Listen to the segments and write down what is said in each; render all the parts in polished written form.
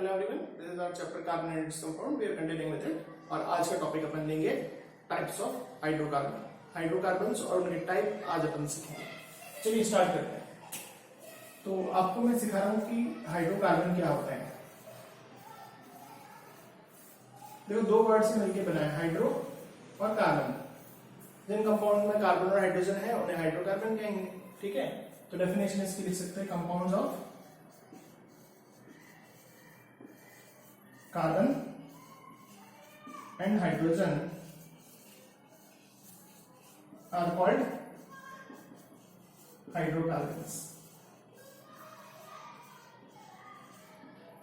Hello everyone, this is our chapter carbon and its compound. We are continuing with it और आज का topic अपन लेंगे types of hydrocarbon. Hydrocarbons और उनके type आज अपन सीखेंगे। चलिए स्टार्ट करते हैं। तो आपको मैं सिखा रहा हूं कि हाइड्रोकार्बन क्या होता है। देखो, दो वर्ड से मिलकर बना है, हाइड्रो और कार्बन। जिन कंपाउंड में कार्बन और हाइड्रोजन है उन्हें हाइड्रोकार्बन कहेंगे। ठीक है, तो डेफिनेशन इसकी लिख सकते हैं, compounds of carbon and hydrogen are called hydrocarbons।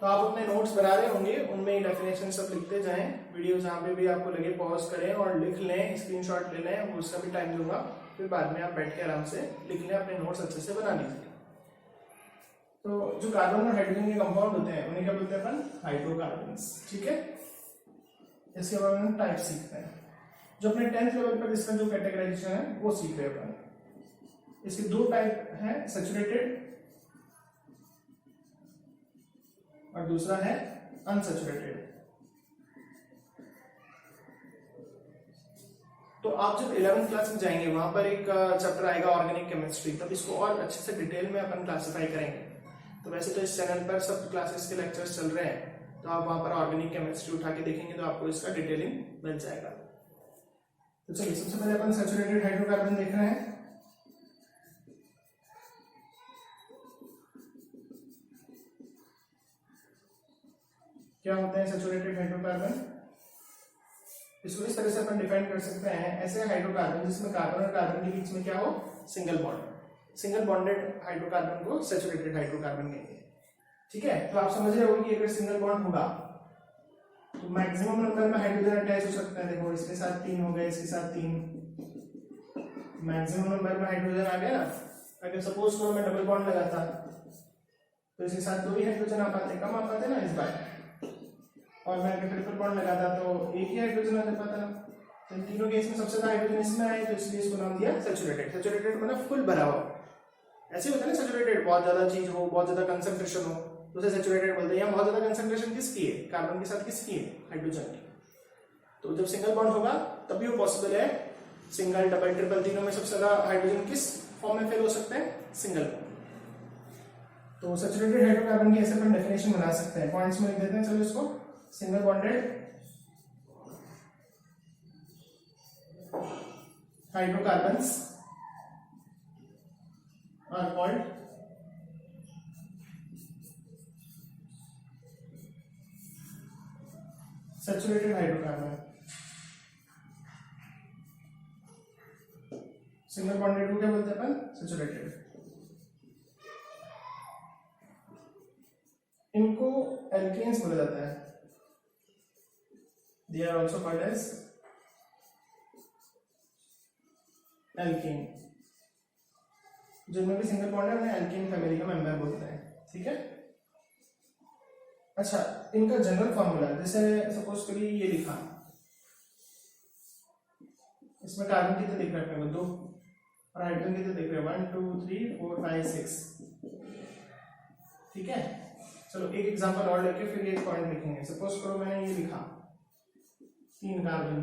तो आप अपने नोट्स बना रहे होंगे, उनमें डेफिनेशन सब लिखते जाएं। वीडियो जहां पे भी आपको लगे पॉज करें और लिख लें, स्क्रीनशॉट ले लें। वो उसका भी टाइम दूंगा, फिर बाद में आप बैठ के आराम से लिख लें, अपने नोट्स अच्छे से बना लीजिए। तो जो कार्बन और हाइड्रोजन के कंपाउंड होते हैं उन्हें क्या बोलते हैं अपन? हाइड्रोकार्बन्स। ठीक है, इसके बारे में टाइप सीखते हैं। जो अपने 10th लेवल पर इसका जो कैटेगराइजेशन है वो सीख रहे हैं अपन। इसके दो टाइप हैं, सैचुरेटेड और दूसरा है अनसैचुरेटेड। तो आप जब 11th क्लास में जाएंगे वहां पर एक चैप्टर आएगा ऑर्गेनिक केमिस्ट्री, तब इसको और अच्छे से डिटेल में अपन क्लासिफाई करेंगे। तो वैसे तो इस चैनल पर सब क्लासेस के लेक्चर्स चल रहे हैं, तो आप वहां पर ऑर्गेनिक केमिस्ट्री उठा के देखेंगे तो आपको इसका डिटेलिंग मिल जाएगा। तो चलिए, सबसे पहले अपन सैचुरेटेड हाइड्रोकार्बन देख रहे हैं। क्या होते हैं सैचुरेटेड हाइड्रोकार्बन? इसको इस तरह से अपन डिफाइन कर सकते हैं, ऐसे हाइड्रोकार्बन जिसमें कार्बन और कार्बन के बीच में क्या हो? Single bond. Single bonded hydrocarbon को सैचुरेटेड हाइड्रोकार्बन कहेंगे। ठीक है, तो आप समझ रहे हो कि अगर सिंगल बॉन्ड होगा तो मैक्सिमम नंबर में हाइड्रोजन अटैच हो सकता है। देखो, इसके साथ 3 हो गए, इसके साथ 3, मैक्सिमम नंबर में हाइड्रोजन आ गया ना। अगर सपोज करो मैं डबल बॉन्ड लगाता तो इसके साथ 2 ही हाइड्रोजन आ पाते, कम आ पाते ना इस बार। और मैं अगर ट्रिपल बॉन्ड लगाता तो 1 ही हाइड्रोजन आ पाता ना। तो इन तीनों केस में सबसे ज्यादा हाइड्रोजन इसमें आए, तो इसलिए इसको नाम दिया सैचुरेटेड। सैचुरेटेड मतलब फुल भरा हुआ। ऐसे होता है ना सैचुरेटेड, बहुत ज्यादा चीज हो, बहुत ज्यादा कंसंट्रेशन हो तो उसे सैचुरेटेड बोलते हैं। यहाँ बहुत ज्यादा कंसंट्रेशन किसकी है? कार्बन के साथ किसकी है? हाइड्रोजन की। तो जब सिंगल बॉन्ड होगा तभी वो पॉसिबल है। सिंगल, डबल, ट्रिपल, तीनों में सबसे ज्यादा हाइड्रोजन किस फॉर्म में फेल हो सकते हैं? Single bond. तो सैचुरेटेड हाइड्रोकार्बन की ऐसे अपन डेफिनेशन बना सकते हैं, पॉइंट्स में लिख देते हैं। चलो इसको, single bonded hydrocarbons are called saturated hydrocarbon। Single bonded को क्या बोलते हैं अपन? सैचुरेटेड। इनको एल्केन्स बोला जाता है। They are also called as alkane. जिनमें भी सिंगल बॉन्ड है उन्हें एल्केन फैमिली का मेंबर बोलते हैं। ठीक है, अच्छा, इनका जनरल फॉर्मूला जैसे सपोज करिए ये लिखा, इसमें कार्बन कितने दिख रहे हैं? अपने को 2 और हाइड्रोजन कितने दिख रहे हैं? 1 2 3 4 5 6। ठीक है, चलो एक एग्जांपल और लेके फिर एक पॉइंट लिखेंगे। सपोज करो मैंने ये लिखा 3 कार्बन,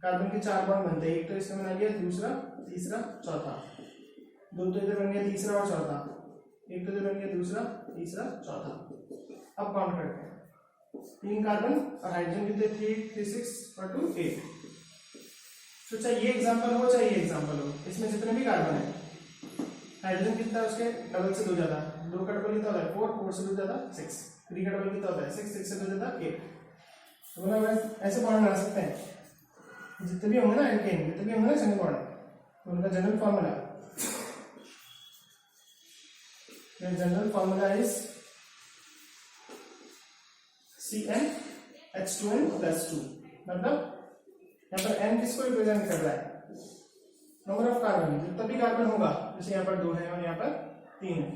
कार्बन के 4 बॉन्ड बनते हैं। एक तो इसमें बना लिया, दूसरा, तीसरा, चौथा। 2 तो इधर बन गया, तीसरा और चौथा। एक तो इधर बन गया, दूसरा, तीसरा, चौथा। अब काउंट करते हैं। 3 कार्बन और हाइड्रोजन कितने? 3 3 6 और 2 8। तो चाहे ये एग्जांपल हो चाहे ये एग्जांपल हो, इसमें जितने भी कार्बन है, हाइड्रोजन कितना है उसके डबल से 2 ज्यादा। 2 का डबल कितना होता है? 4, 4 से 2 ज्यादा 6। 3 का डबल कितना होता है? 6, 6 से 2 ज्यादा 8। तो मतलब ऐसे बॉन्ड बना सकते हैं। जितने भी होंगे ना एल्केन, जितने भी होंगे ना सिंगल बॉन्ड, तो उनका general formula, the general formula is CnH2n plus 2। मतलब यहाँ पर n किसको रिप्रेजेंट कर रहा है? Number of carbon. जितना भी कार्बन होगा, जैसे यहाँ पर 2 है और यहाँ पर 3 है,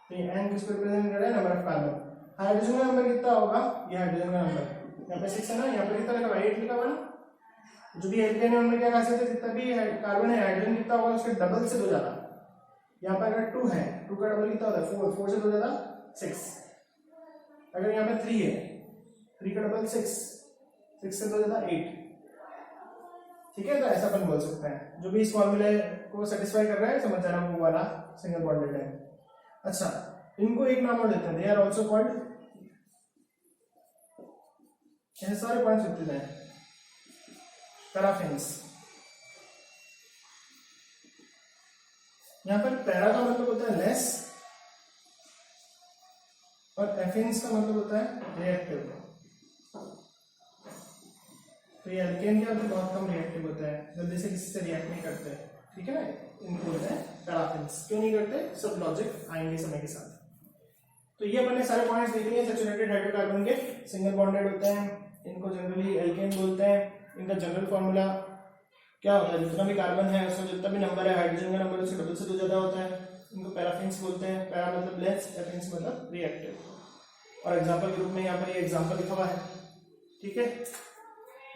तो ये n किसको रिप्रेजेंट कर रहा है? Number of carbon. हाइड्रोजन का नंबर कितना होगा? ये हाइड्रोजन का नंबर यहाँ पे 6 है ना, यहाँ पर कितना लिखा हुआ? 8 लिखा हुआ ना। जो भी एल्केन है उनमें क्या खासियत है? जितना भी कार्बन है, हाइड्रोजन कितना होगा? उसके डबल से 2 ज्यादा। यहाँ पर अगर 2 है, 2 का डबल कितना होता है? 4, 4 से 2 ज्यादा 6। अगर यहाँ पे 3 है, 3 का डबल 6, 6 से 2 ज्यादा 8, ठीक है। तो ऐसा अपन बोल सकते हैं, जो भी इस फॉर्मूले को सेटिस्फाई कर रहा है समझ जाना वो वाला सिंगल बॉन्डेड है। अच्छा, इनको एक नाम और देते हैं, दे आर ऑल्सो कॉल्ड, ये सारे पॉइंट्स लिखते हैं, पैराफिन्स। यहाँ पर पैरा का मतलब होता है लेस और एफिन्स का मतलब होता है रिएक्टिव। तो ये एल्केन क्या होता है, बहुत कम रिएक्टिव होता है, जल्दी से किसी से रिएक्ट नहीं करते, ठीक है ना। इनको बोलते हैं पैराफिन्स। क्यों नहीं करते, सब लॉजिक आएंगे समय के साथ। तो ये अपने सारे पॉइंट्स देख लिए सैचुरेटेड हाइड्रोकार्बन के, सिंगल बॉन्डेड होते हैं, इनको जनरली एल्केन बोलते हैं। इनका जनरल फॉर्मूला क्या होता है, जितना भी कार्बन है उसमें जितना भी नंबर है, हाइड्रोजन का नंबर उससे डबल से 2 ज्यादा होता है, इनको पैराफिन्स बोलते हैं। पैरा मतलब लेस, एफिन्स मतलब रिएक्टिव। और एग्जांपल के रूप में यहाँ पर ये एग्जांपल लिखा हुआ है, ठीक है,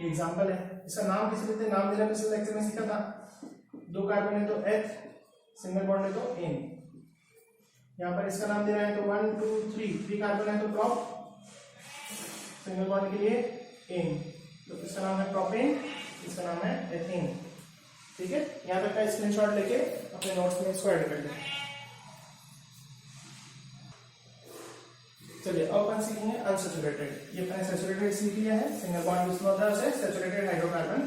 ये एग्जांपल है। इसका नाम किसी देते हैं, नाम देना पिछले लेक्चर में सीखा था। 2 कार्बन है तो एथ, सिंगल बॉन्ड है तो एन। यहाँ पर इसका नाम देना है तो 1 2 3 कार्बन है तो प्रॉप, सिंगल बॉन्ड के लिए एन, तो इसका नाम है प्रोपेन, इसका नाम है एथेन, ठीक है। यहाँ तक का स्क्रीनशॉट लेके अपने नोट्स में इसको ऐड कर लें। चलिए अब अपन सीखेंगे अनसैचुरेटेड। ये अपने सैचुरेटेड सीख लिया है, सिंगल बॉन्ड जिसमें होता है उसे सैचुरेटेड हाइड्रोकार्बन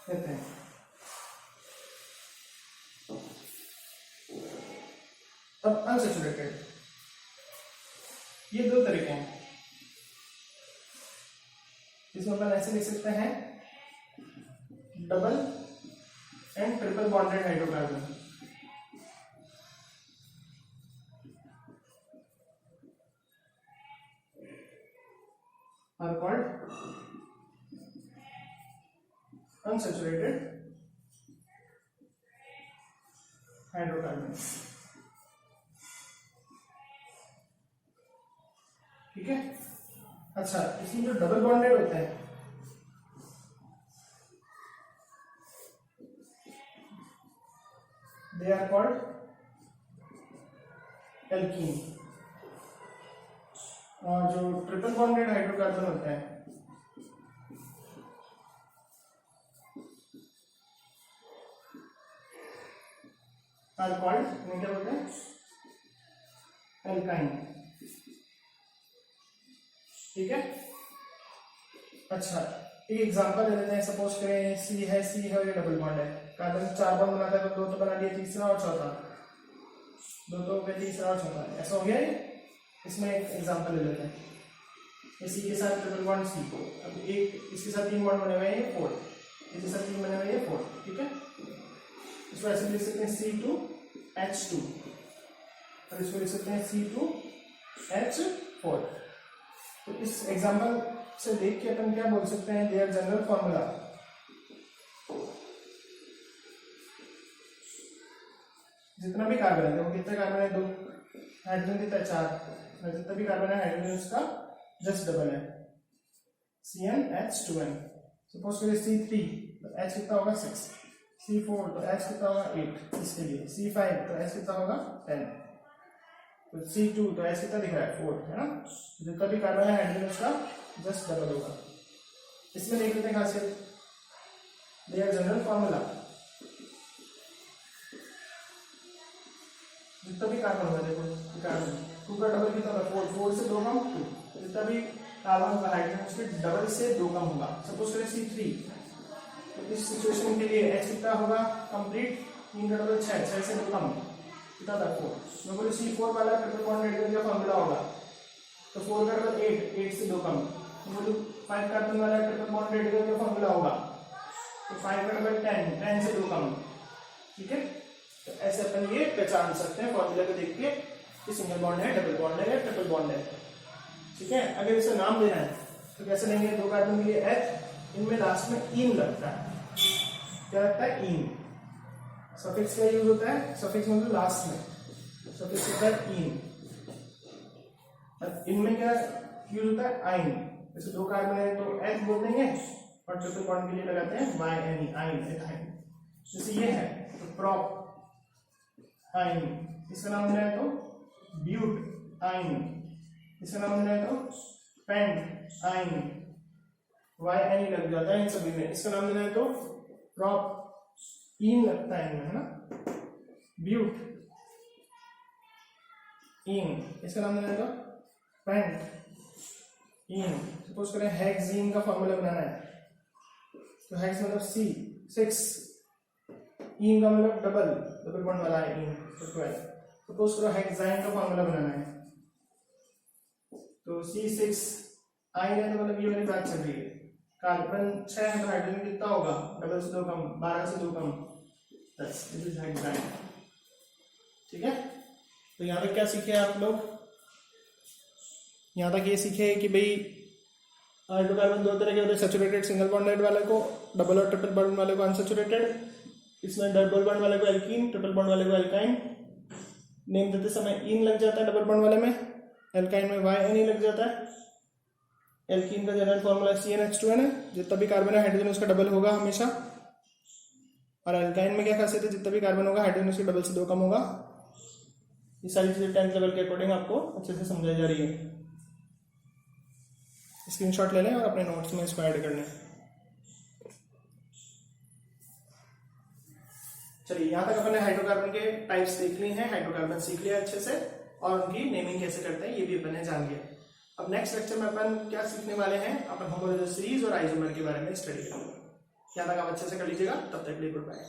कहते हैं। अब अनसैचुरेटेड, ये 2 तरीके हैं, इसमें अपन ऐसे लिख सकते हैं double and triple bonded hydrocarbon. Are called unsaturated hydrocarbon, ठीक है। अच्छा, इसमें जो डबल बॉन्डेड होते हैं they are called alkene, और जो ट्रिपल बॉन्डेड हाइड्रोकार्बन होते हैं आर कॉल्ड, इन्हें क्या बोलते हैं, एल्काइन, ठीक है। अच्छा, एक एग्जांपल ले लेते हैं। सपोज करें सी है और ये डबल बॉन्ड है, कार्बन 4 बॉन्ड बनाता है तो 2 तो बना दिया, तीसरा और चौथा, 2 तो हो गया, तीसरा और चौथा, ऐसा हो गया ये। इसमें एक एग्जांपल ले लेते हैं, इसी के साथ ट्रिपल बॉन्ड सी, अब एक इसके साथ 3 बॉन्ड बने हुए हैं, ये 4, इसके साथ 3 बने हुए हैं, 4, ठीक है। इसको ऐसे लिख सकते हैं C2H2 और इसको लिख सकते हैं C2H4। तो इस एग्जांपल से देख के अपन क्या बोल सकते हैं, देयर जनरल फॉर्मूला, जितना भी कार्बन है, देखो कितने कार्बन है, 2, हाइड्रोजन कितना है, 4, जितना भी कार्बन है हाइड्रोजन उसका जस्ट डबल है, CnH2n। सपोज करिए C3 तो H कितना होगा 6, C4 तो H कितना होगा 8, इसके लिए C5 तो H कितना होगा 10, तो C2 तो H कितना दिख रहा है 4, है ना। जितना भी कार्बन है हाइड्रोजन उसका जस्ट डबल होगा। इसमें देख लेते हैं खासियत, देयर जनरल फॉर्मूला, जितना भी कार्बन होगा, देखो कार्बन 2 का डबल कितना होगा 4, 4 से 2 कम 2, जितना भी कार्बन होगा हाइड्रोजन उसके डबल से 2 कम होगा। सपोज करें C3, तो इस सिचुएशन के लिए H कितना होगा कंप्लीट, 3 का डबल 6, 6 से 2 कम कितना था 4। मैं बोलूँ C4 वाला ट्रिपल बॉन्ड का फॉर्मूला होगा तो 4 का डबल 8, 8 से 2 कम। मैं बोलूँ 5 कार्बन वाला ट्रिपल बॉन्ड का फॉर्मूला होगा तो 5 का डबल 10, 10 से 2 कम, ठीक है। तो ऐसे अपन ये पहचान सकते हैं फॉर्मूला को देख के कि सिंगल बॉन्ड है, डबल बॉन्ड है या ट्रिपल बॉन्ड है, ठीक है। अगर इसे नाम देना है तो कैसे लेंगे, 2 कार्बन के लिए H, इनमें लास्ट में इन लगता है, क्या लगता है, इन। सफिक्स का यूज होता है, सफिक्स मतलब लास्ट में, सफिक्स होता है इन। इनमें क्या यूज होता है, आइन। जैसे 2 कार्बन है तो H बोल देंगे और ट्रिपल बॉन्ड के लिए लगाते हैं YNE, आइन, एथाइन। जैसे ये है तो प्रोप आइन, इसका नाम है तो ब्यूट आइन, इसका नाम देना है तो पेंट आइन, वाई एन ई लग जाता है इन सभी में। इसका नाम देना है तो प्रॉप इन लगता है इनमें, है ना, ब्यूट इन, इसका नाम देना है तो पेंट इन। सपोज करें हेक्सीन का फॉर्मूला बनाना है तो हेक्स मतलब C6, इन का मतलब डबल बॉन्ड वाला है इन, तो 12। सपोज करो हेक्साइन का फॉर्मूला बनाना है तो C6 आइन है, तो मतलब ये वाली बात चल रही है। कार्बन 6 है तो हाइड्रोजन कितना होगा, डबल से 2 कम, 12 से 2 कम 10, दिस इज हेक्साइन। ठीक है, तो यहाँ तक क्या सीखे आप लोग? यहाँ तक ये सीखे कि भाई हाइड्रोकार्बन दो तरह के होते हैं, सैचुरेटेड सिंगल बॉन्डेड वाले को, डबल और ट्रिपल बॉन्ड वाले को अनसैचुरेटेड। इसमें डबल बॉन्ड वाले को एल्कीन, ट्रिपल बॉन्ड वाले को एल्काइन। नेम देते समय इन लग जाता है डबल बॉन्ड वाले में, एल्काइन में वाई एन ई लग जाता है। एल्कीन का जनरल फॉर्मूला CnH2n है, जितना भी कार्बन है हाइड्रोजन उसका डबल होगा हमेशा। और एल्काइन में क्या खासियत है, जितना भी कार्बन होगा हाइड्रोजन उसके डबल से 2 कम होगा। ये सारी चीजें 10th लेवल के अकॉर्डिंग आपको अच्छे से समझाई जा रही है। स्क्रीनशॉट ले लें और अपने नोट्स में इसको ऐड कर लें। चलिए, यहाँ तक अपने हाइड्रोकार्बन के टाइप्स देख लिए हैं, हाइड्रोकार्बन सीख लिया अच्छे से, और उनकी नेमिंग कैसे करते हैं ये भी अपन ने जान लिया। अब नेक्स्ट लेक्चर में अपन क्या सीखने वाले हैं, अपन होमोलॉजी सीरीज और आइसोमर के बारे में स्टडी करेंगे। यहाँ तक आप अच्छे से कर लीजिएगा, तब तक के लिए गुड बाय।